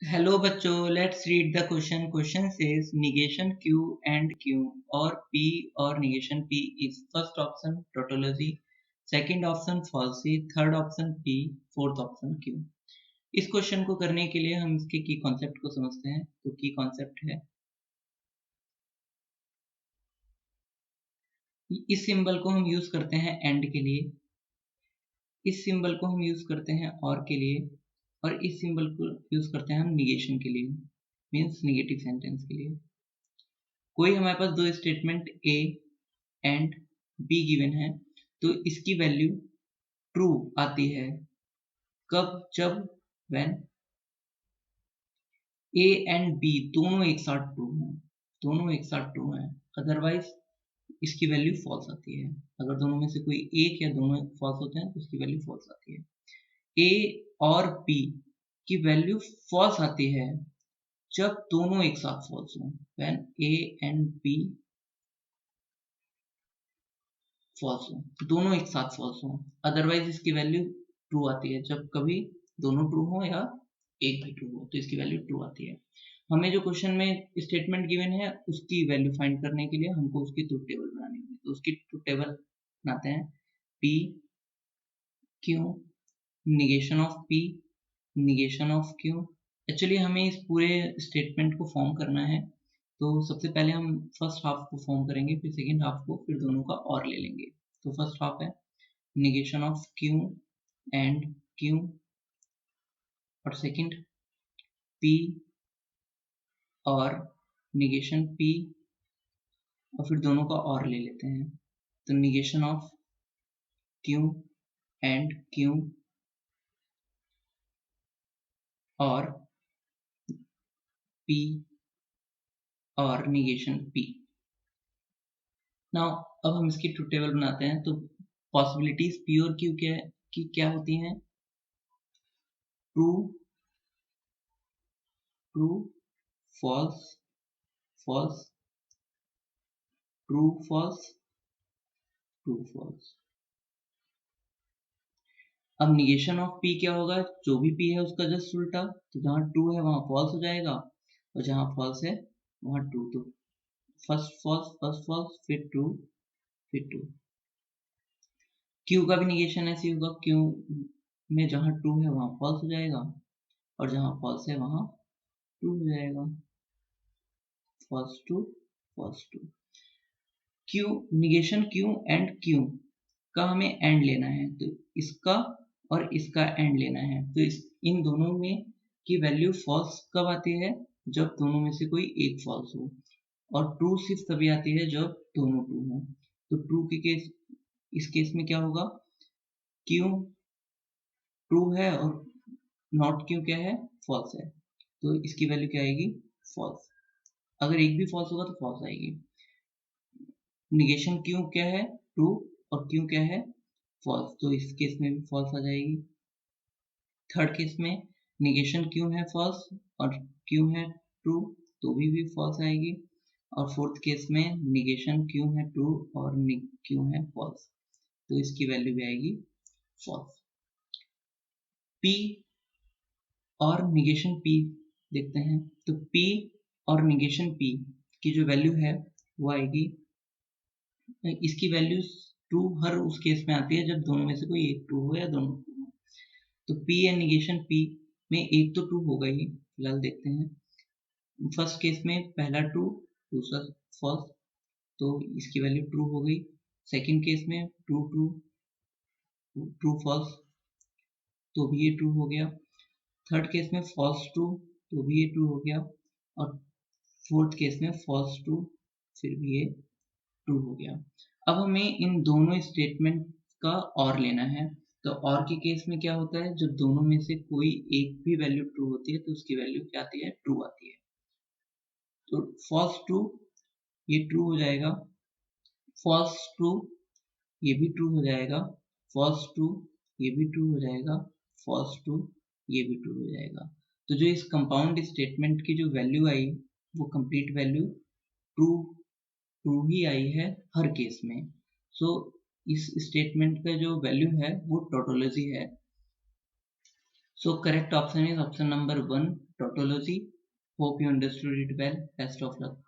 Hello बच्चों, let's read the question. Question says negation Q and Q or P or negation P is first option tautology, second option falsy, third option P, fourth option Q. इस question को करने के लिए हम इसके की concept को समझते हैं। तो की कॉन्सेप्ट है, इस सिंबल को हम यूज करते हैं एंड के लिए, इस सिंबल को हम यूज करते हैं और के लिए, और इस सिंबल को यूज करते हैं हम निगेशन के लिए, मीन्स निगेटिव सेंटेंस के लिए। कोई हमारे पास दो statement A and be given है, तो इसकी वैल्यू ट्रू आती है कब? जब व्हेन ए एंड बी दोनों एक साथ ट्रू हैं, दोनों एक साथ ट्रू हैं, अदरवाइज इसकी वैल्यू फॉल्स आती है। अगर दोनों में से कोई एक या दोनों फॉल्स होते हैं तो इसकी वैल्यू फॉल्स आती है। ए और बी की वैल्यू फॉल्स आती है जब दोनों एक साथ फॉल्स हो, when A and B false हो, दोनों एक साथ फॉल्स हो। अदरवाइज इसकी वैल्यू ट्रू आती है जब कभी दोनों ट्रू हो या एक भी ट्रू हो, तो इसकी वैल्यू ट्रू आती है। हमें जो क्वेश्चन में स्टेटमेंट गिवन है उसकी वैल्यू फाइंड करने के लिए हमको उसकी ट्रुथ टेबल बनानी होगी। तो उसकी ट्रुथ टेबल बनाते हैं। P Q, negation of P, negation of Q. Actually हमें इस पूरे स्टेटमेंट को फॉर्म करना है, तो सबसे पहले हम फर्स्ट हाफ को फॉर्म करेंगे, फिर सेकेंड हाफ को, फिर दोनों का और ले लेंगे। तो फर्स्ट हाफ है negation of q and q, और सेकंड p और negation p, और फिर दोनों का और ले लेते हैं। तो negation of q and q और p और negation p। नाउ अब हम इसकी ट्रुथ टेबल बनाते हैं। तो पॉसिबिलिटीज p और q क्या होती हैं? True, true, false, false, true, false, true, false. अब निगेशन ऑफ p क्या होगा? जो भी p है उसका जस्ट उल्टा, तो जहां ट्रू है वहां फॉल्स हो जाएगा, और जहां फॉल्स है वहां ट्रू। तो फर्स्ट फॉल्स, फिर ट्रू, फिर ट्रू। q का भी निगेशन ऐसे होगा, q में जहां ट्रू है वहां फॉल्स हो जाएगा, और जहां फॉल्स है वहां ट्रू हो जाएगा। False true, false true. q, negation q and q का हमें एंड लेना है, तो इसका और इसका एंड लेना है। तो इन दोनों में की वैल्यू फॉल्स कब आती है? जब दोनों में से कोई एक फॉल्स हो, और ट्रू सिर्फ तभी आती है जब दोनों ट्रू हो। तो ट्रू के केस, इस केस में क्या होगा? क्यों ट्रू है और नॉट क्यों क्या है? फॉल्स है, तो इसकी वैल्यू क्या आएगी? फॉल्स। अगर एक भी फॉल्स होगा तो फॉल्स आएगी। निगेशन क्यों क्या है? ट्रू, और क्यों क्या है? फॉल्स, तो इस केस में भी फॉल्स आ जाएगी। थर्ड केस में निगेशन क्यों है? फॉल्स, और क्यों है ट्रू, तो भी फॉल्स आएगी। और फोर्थ केस में निगेशन क्यों है? ट्रू, और क्यों है? फॉल्स, तो इसकी वैल्यू भी आएगी फॉल्स। p और निगेशन p देखते हैं। तो p और निगेशन p की जो वैल्यू है वो आएगी, इसकी वैल्यू ट्रू हर उस केस में आती है जब दोनों में से कोई एक ट्रू हो या दोनों ट्रू हो। तो p एंड निगेशन p में एक तो ट्रू होगा ही, फिलहाल देखते हैं। फर्स्ट केस में पहला ट्रू, दूसरा फॉल्स, तो इसकी वैल्यू ट्रू हो गई। सेकंड केस में ट्रू ट्रू, ट्रू फॉल्स, तो भी ये ट्रू हो गया। थर्ड केस में फॉल्स ट्रू, तो भी ये ट्रू हो गया। और फोर्थ केस में फॉल्स ट्रू, फिर भी ये ट्रू हो गया। अब हमें इन दोनों स्टेटमेंट का और लेना है। तो और के केस में क्या होता है? जब दोनों में से कोई एक भी वैल्यू ट्रू होती है तो उसकी वैल्यू क्या आती है? ट्रू आती है। तो फॉल्स ट्रू, ये ट्रू हो जाएगा। फॉल्स ट्रू, ये भी ट्रू हो जाएगा। फॉल्स ट्रू, ये भी ट्रू हो जाएगा। फॉल्स ट्रू, ये भी ट्रू हो जाएगा। तो जो इस कंपाउंड स्टेटमेंट की जो वैल्यू आई वो कंप्लीट वैल्यू ट्रू, ट्रू ही आई है हर केस में। सो इस स्टेटमेंट का जो वैल्यू है वो टोटोलॉजी है। So correct option is option number 1, tautology. Hope you understood it well. Best of luck.